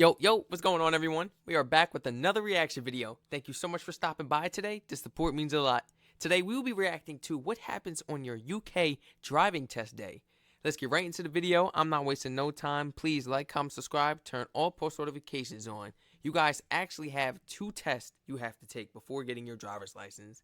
Yo, what's going on, everyone? We are back with another reaction video. Thank you so much for stopping by today. The support means a lot. Today, we will be reacting to what happens on your UK driving test day. Let's get right into the video. I'm not wasting no time. Please like, comment, subscribe, turn all post notifications on. You guys actually have 2 tests you have to take before getting your driver's license,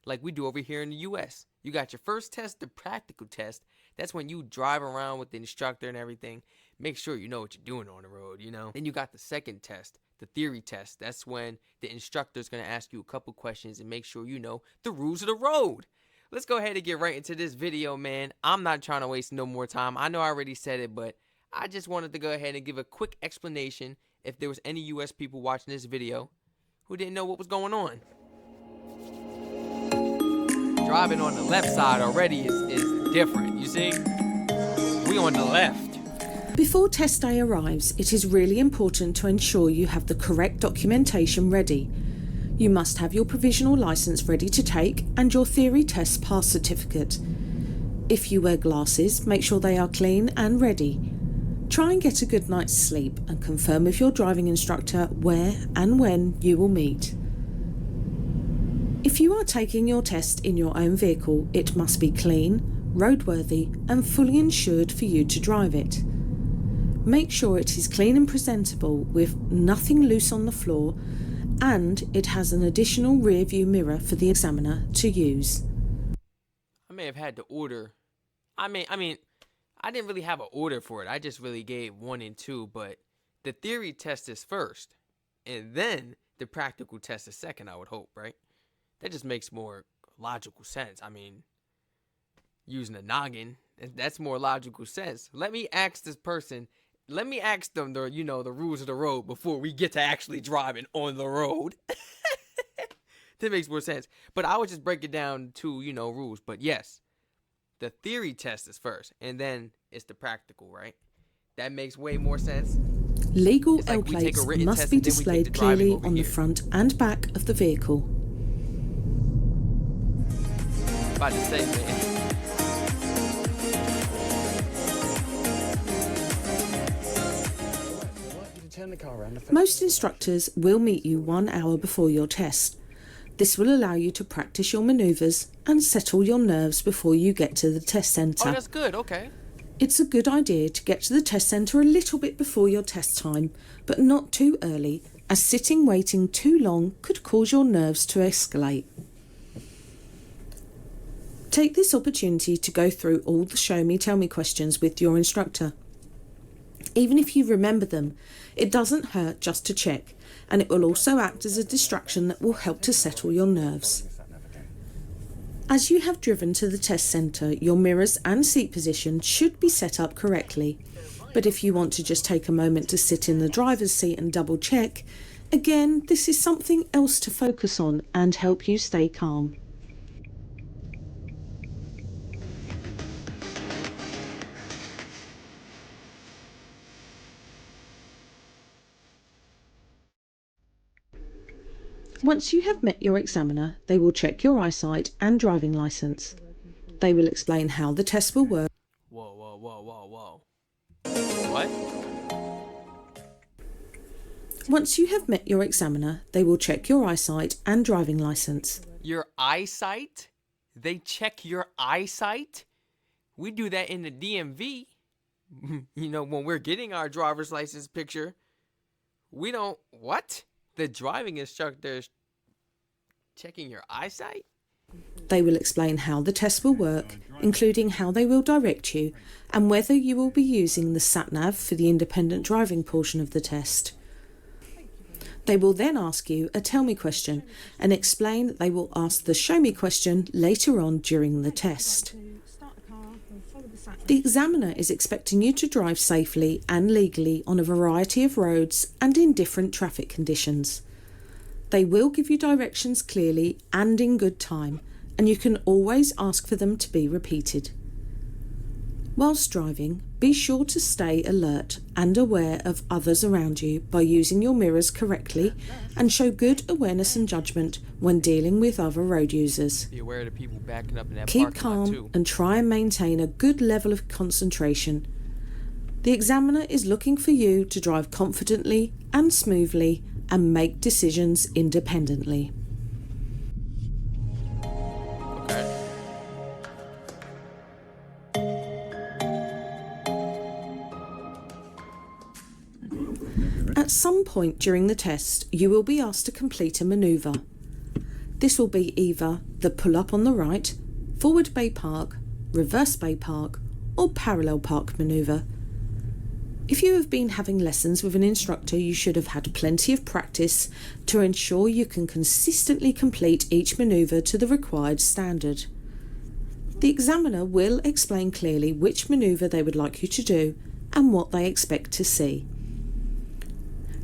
like we do over here in the US. You got your first test, the practical test. That's when you drive around with the instructor and everything. Make sure you know what you're doing on the road, you know. Then you got the second test, the theory test. That's when the instructor's going to ask you a couple questions and make sure you know the rules of the road. Let's go ahead and get right into this video, man. I'm not trying to waste no more time. I know I already said it, but I just wanted to go ahead and give a quick explanation if there was any US people watching this video who didn't know what was going on. Driving on the left side already is different, you see? We on the left. Before test day arrives, it is really important to ensure you have the correct documentation ready. You must have your provisional licence ready to take and your theory test pass certificate. If you wear glasses, make sure they are clean and ready. Try and get a good night's sleep and confirm with your driving instructor where and when you will meet. If you are taking your test in your own vehicle, it must be clean, roadworthy and fully insured for you to drive it. Make sure it is clean and presentable with nothing loose on the floor, and it has an additional rear view mirror for the examiner to use. I may have had to order. I mean, I didn't really have an order for it. I just really gave 1 and 2, but the theory test is first, and then the practical test is second, I would hope, right? That just makes more logical sense. I mean, using a noggin, that's more logical sense. Let me ask this person. Let me ask them the rules of the road before we get to actually driving on the road. That makes more sense. But I would just break it down to, rules. But yes, the theory test is first, and then it's the practical, right? That makes way more sense. Legal L plates must be displayed clearly on the front and back of the vehicle. About to say, man. Most instructors will meet you 1 hour before your test. This will allow you to practice your manoeuvres and settle your nerves before you get to the test centre. Oh, that's good, okay. It's a good idea to get to the test centre a little bit before your test time, but not too early, as sitting waiting too long could cause your nerves to escalate. Take this opportunity to go through all the show me, tell me questions with your instructor. Even if you remember them, it doesn't hurt just to check, and it will also act as a distraction that will help to settle your nerves. As you have driven to the test centre, your mirrors and seat position should be set up correctly, but if you want to just take a moment to sit in the driver's seat and double check, again, this is something else to focus on and help you stay calm. Once you have met your examiner, they will check your eyesight and driving licence. They will explain how the test will work. Whoa. What? Once you have met your examiner, they will check your eyesight and driving licence. Your eyesight? They check your eyesight? We do that in the DMV. When we're getting our driver's license picture, we don't... What? The driving instructor is checking your eyesight? They will explain how the test will work, including how they will direct you, and whether you will be using the sat-nav for the independent driving portion of the test. They will then ask you a tell me question and explain that they will ask the show me question later on during the test. The examiner is expecting you to drive safely and legally on a variety of roads and in different traffic conditions. They will give you directions clearly and in good time, and you can always ask for them to be repeated. Whilst driving, be sure to stay alert and aware of others around you by using your mirrors correctly and show good awareness and judgment when dealing with other road users. Be aware of the people backing up in that Keep parking lot calm too. and try and maintain a good level of concentration. The examiner is looking for you to drive confidently and smoothly and make decisions independently. Okay. At some point during the test, you will be asked to complete a manoeuvre. This will be either the pull up on the right, forward bay park, reverse bay park, or parallel park manoeuvre. If you have been having lessons with an instructor, you should have had plenty of practice to ensure you can consistently complete each manoeuvre to the required standard. The examiner will explain clearly which manoeuvre they would like you to do and what they expect to see.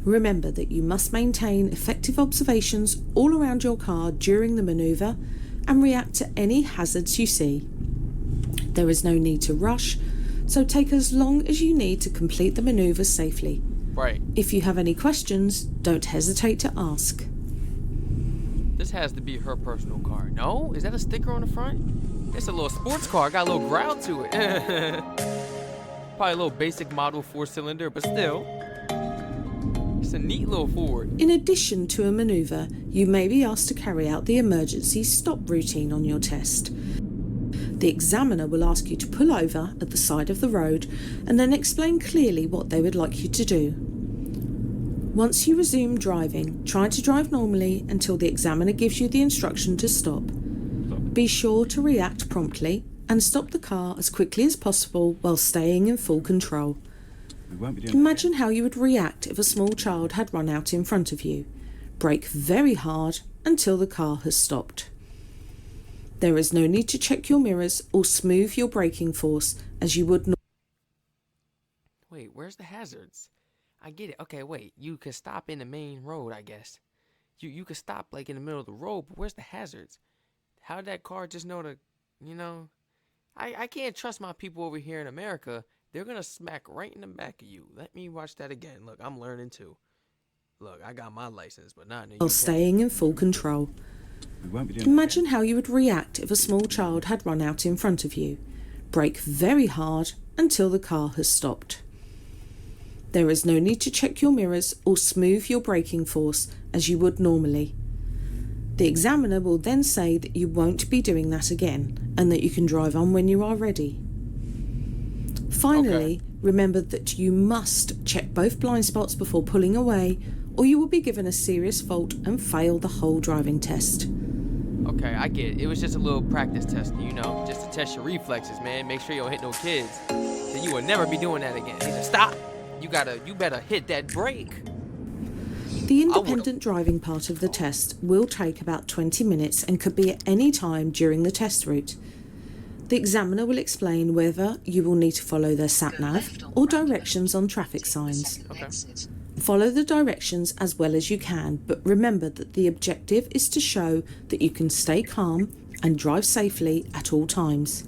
Remember that you must maintain effective observations all around your car during the manoeuvre and react to any hazards you see. There is no need to rush, so take as long as you need to complete the manoeuvre safely. Right. If you have any questions, don't hesitate to ask. This has to be her personal car. No? Is that a sticker on the front? It's a little sports car. Got a little growl to it. Probably a little basic model 4-cylinder, but still. It's a neat little Ford. In addition to a manoeuvre, you may be asked to carry out the emergency stop routine on your test. The examiner will ask you to pull over at the side of the road and then explain clearly what they would like you to do. Once you resume driving, try to drive normally until the examiner gives you the instruction to stop. Be sure to react promptly and stop the car as quickly as possible while staying in full control. Imagine how you would react if a small child had run out in front of you. Brake very hard until the car has stopped. There is no need to check your mirrors or smooth your braking force as you would. Wait, where's the hazards? I get it. Okay, wait. You could stop in the main road, I guess. You could stop like in the middle of the road, but where's the hazards? How did that car just know to, I can't trust my people over here in America. They're going to smack right in the back of you. Let me watch that again. Look, I'm learning too. Look, I got my license, but not in the While UK. staying in full control. Imagine how you would react if a small child had run out in front of you. Brake very hard until the car has stopped. There is no need to check your mirrors or smooth your braking force as you would normally. The examiner will then say that you won't be doing that again and that you can drive on when you are ready. Finally, remember that you must check both blind spots before pulling away, or you will be given a serious fault and fail the whole driving test. Okay, I get it. It was just a little practice test, just to test your reflexes, man. Make sure you don't hit no kids. Then you will never be doing that again. He said, stop. You better hit that brake. The independent driving part of the test will take about 20 minutes and could be at any time during the test route. The examiner will explain whether you will need to follow their sat-nav or directions on traffic signs. Okay. Follow the directions as well as you can, but remember that the objective is to show that you can stay calm and drive safely at all times.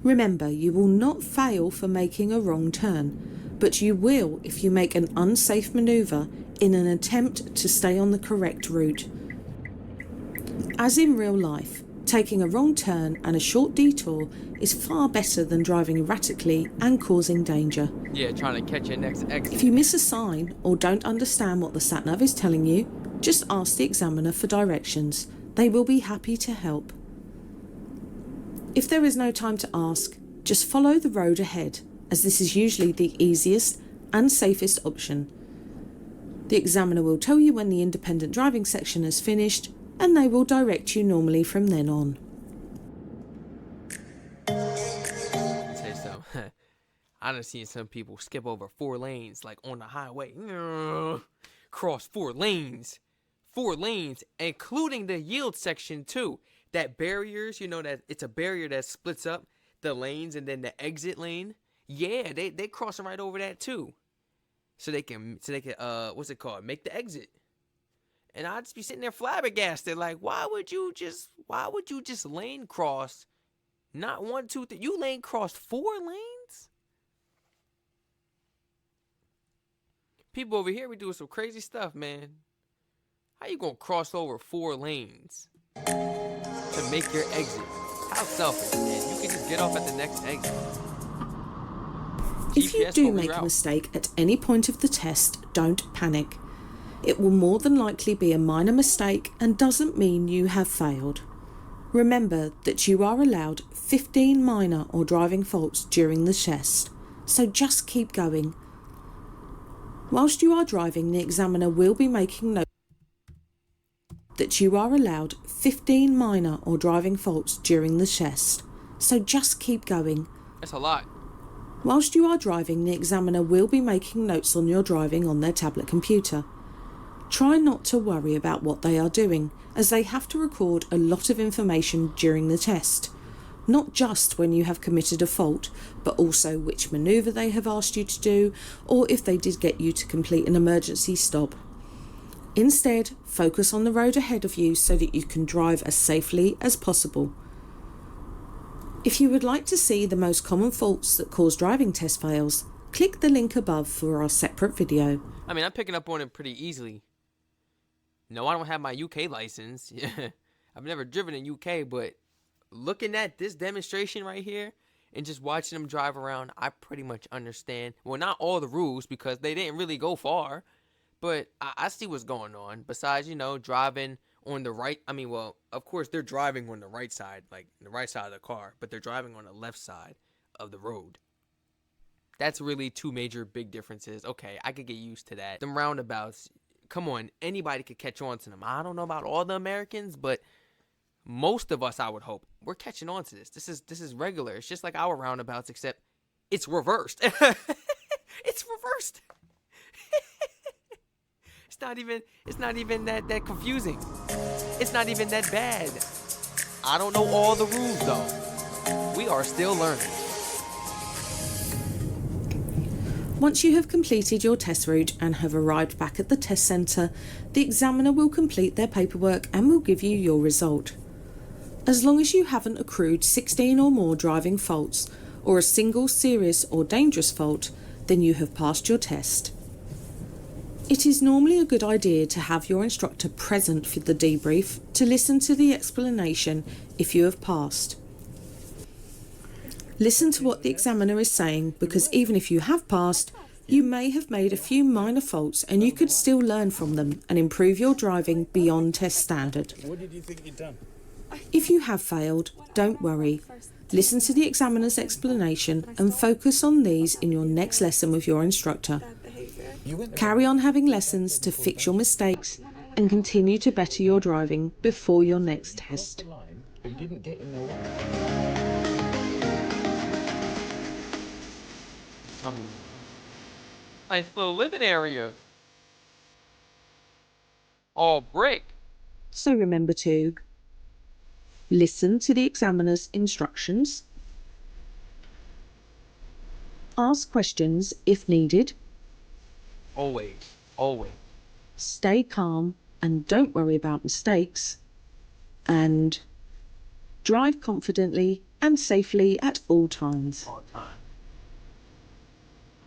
Remember, you will not fail for making a wrong turn, but you will if you make an unsafe manoeuvre in an attempt to stay on the correct route. As in real life, taking a wrong turn and a short detour is far better than driving erratically and causing danger. Yeah, trying to catch your next exit. If you miss a sign or don't understand what the sat-nav is telling you, just ask the examiner for directions. They will be happy to help. If there is no time to ask, just follow the road ahead, as this is usually the easiest and safest option. The examiner will tell you when the independent driving section is finished, and they will direct you normally from then on. Say so. I done seen some people skip over 4 lanes, like on the highway. Cross 4 lanes. 4 lanes, including the yield section too. That barriers, that it's a barrier that splits up the lanes and then the exit lane. Yeah, they crossing right over that too. So they can what's it called? Make the exit. And I'd just be sitting there flabbergasted, like, why would you just lane cross? Not 1, 2, 3. You lane crossed 4 lanes? People over here, we doing some crazy stuff, man. How you gonna cross over 4 lanes to make your exit? How selfish, man. You can just get off at the next exit. If you GPS do will make a reroute. mistake at any point of the test, don't panic. It will more than likely be a minor mistake and doesn't mean you have failed. Remember that you are allowed 15 minor or driving faults during the test, so just keep going. Whilst you are driving, the examiner will be making note that you are allowed 15 minor or driving faults during the test, so just keep going. That's a lot. Whilst you are driving, the examiner will be making notes on your driving on their tablet computer. Try not to worry about what they are doing, as they have to record a lot of information during the test. Not just when you have committed a fault, but also which manoeuvre they have asked you to do, or if they did get you to complete an emergency stop. Instead, focus on the road ahead of you so that you can drive as safely as possible. If you would like to see the most common faults that cause driving test fails, click the link above for our separate video. I mean, I'm picking up on it pretty easily. No, I don't have my UK license. I've never driven in UK, but looking at this demonstration right here and just watching them drive around, I pretty much understand. Well, not all the rules because they didn't really go far, but I see what's going on. Besides, driving on the right. I mean, well, of course, they're driving on the right side, like the right side of the car, but they're driving on the left side of the road. That's really two major big differences. Okay, I could get used to that. Them roundabouts, come on, anybody could catch on to them. I don't know about all the Americans, but most of us, I would hope, we're catching on to this. This is regular. It's just like our roundabouts, except it's reversed. It's reversed. It's not even that confusing. It's not even that bad. I don't know all the rules though. We are still learning. Once you have completed your test route and have arrived back at the test centre, the examiner will complete their paperwork and will give you your result. As long as you haven't accrued 16 or more driving faults or a single serious or dangerous fault, then you have passed your test. It is normally a good idea to have your instructor present for the debrief to listen to the explanation if you have passed. Listen to what the examiner is saying, because even if you have passed, you may have made a few minor faults and you could still learn from them and improve your driving beyond test standard. What did you think you'd done? If you have failed, don't worry. Listen to the examiner's explanation and focus on these in your next lesson with your instructor. Carry on having lessons to fix your mistakes and continue to better your driving before your next test. You didn't get in the way. Nice little living area. All brick. So remember to listen to the examiner's instructions, ask questions if needed, Always. Always. stay calm and don't worry about mistakes, and drive confidently and safely at all times. All the time.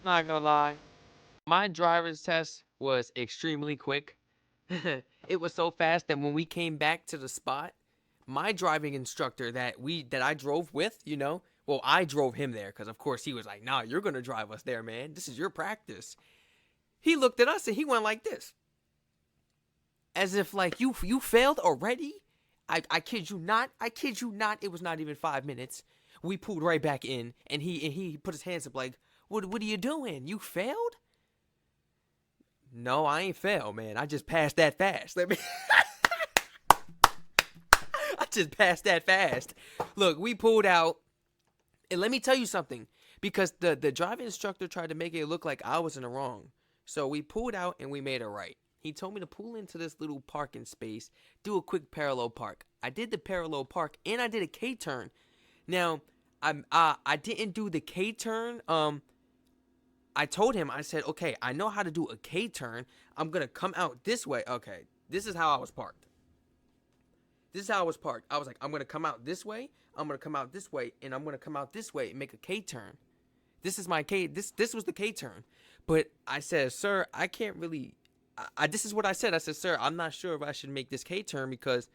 Not gonna lie. My driver's test was extremely quick. It was so fast that when we came back to the spot, my driving instructor that I drove with, well, I drove him there because of course he was like, "Nah, you're gonna drive us there, man. This is your practice." He looked at us and he went like this, as if like you failed already. I kid you not. I kid you not. It was not even 5 minutes. We pulled right back in, and he put his hands up like, "What are you doing? You failed?" No, I ain't failed, man. I just passed that fast. I just passed that fast. Look, we pulled out, and let me tell you something, because the driving instructor tried to make it look like I was in the wrong. So we pulled out and we made it right. He told me to pull into this little parking space, do a quick parallel park. I did the parallel park and I did a K-turn. Now, I didn't do the K-turn. I told him, I said, okay, I know how to do a K-turn. I'm going to come out this way. Okay, this is how I was parked. This is how I was parked. I was like, I'm going to come out this way. I'm going to come out this way. And I'm going to come out this way and make a K-turn. This is my K. This was the K-turn. But I said, sir, I can't really. This is what I said. I said, sir, I'm not sure if I should make this K-turn because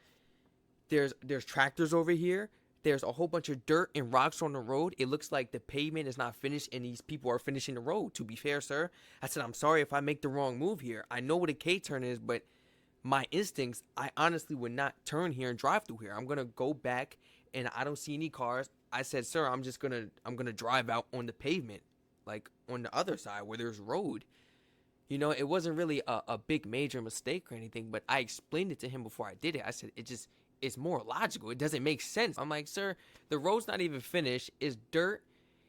there's tractors over here. there's a whole bunch of dirt and rocks on the road. It looks like the pavement is not finished and these people are finishing the road. To be fair, sir, I said, I'm sorry if I make the wrong move here. I know what a K-turn is, but my instincts, I honestly would not turn here and drive through here. I'm going to go back and I don't see any cars. I said, sir, I'm going to drive out on the pavement, like on the other side where there's road. You know, it wasn't really a big major mistake or anything, but I explained it to him before I did it. I said, it's more logical. It doesn't make sense. I'm like, sir, the road's not even finished. It's dirt.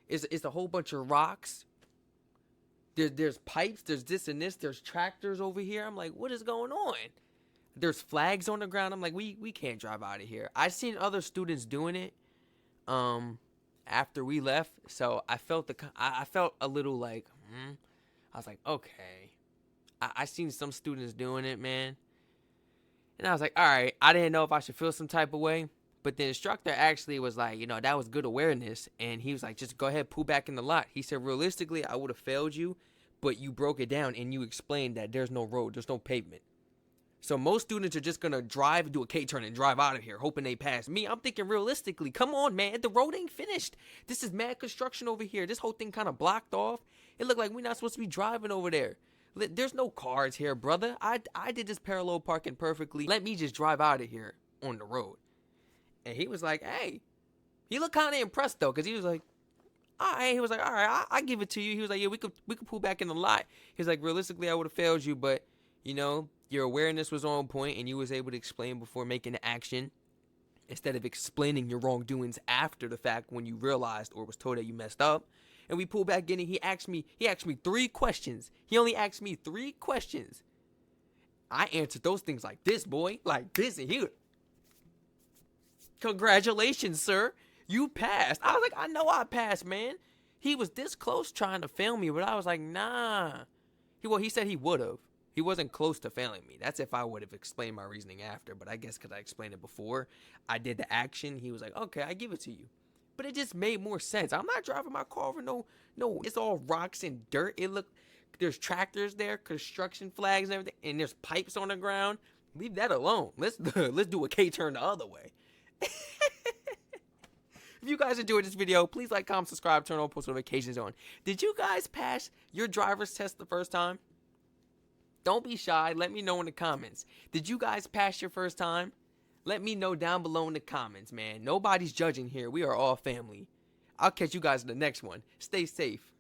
It's a whole bunch of rocks. There's pipes. There's this and this. There's tractors over here. I'm like, what is going on? There's flags on the ground. I'm like, we can't drive out of here. I seen other students doing it after we left, so I felt I felt a little like, I was like, okay. I seen some students doing it, man. And I was like, all right, I didn't know if I should feel some type of way. But the instructor actually was like, you know, that was good awareness. And he was like, just go ahead, pull back in the lot. He said, realistically, I would have failed you, but you broke it down and you explained that there's no road, there's no pavement. So most students are just going to drive, do a K-turn and drive out of here, hoping they pass me. I'm thinking realistically, come on, man, the road ain't finished. This is mad construction over here. This whole thing kind of blocked off. It looked like we're not supposed to be driving over there. There's no cars here, brother. I did this parallel parking perfectly. Let me just drive out of here on the road. And he was like, hey. He looked kind of impressed, though, because he was like, all right. He was like, all right, I give it to you. He was like, yeah, we could pull back in the lot. He's like, realistically, I would have failed you, but, you know, your awareness was on point and you was able to explain before making action instead of explaining your wrongdoings after the fact when you realized or was told that you messed up. And we pulled back in and he asked me 3 questions. He only asked me 3 questions. I answered those things like this, boy. Like this. And he, congratulations, sir. You passed. I was like, I know I passed, man. He was this close trying to fail me, but I was like, nah. He said he would have. He wasn't close to failing me. That's if I would have explained my reasoning after. But I guess because I explained it before, I did the action. He was like, okay, I give it to you. But it just made more sense. I'm not driving my car over no. It's all rocks and dirt. There's tractors there, construction flags and everything, and there's pipes on the ground. Leave that alone. Let's do a K-turn the other way. If you guys enjoyed this video, please like, comment, subscribe, turn on post notifications on. Did you guys pass your driver's test the first time? Don't be shy. Let me know in the comments. Did you guys pass your first time? Let me know down below in the comments, man. Nobody's judging here. We are all family. I'll catch you guys in the next one. Stay safe.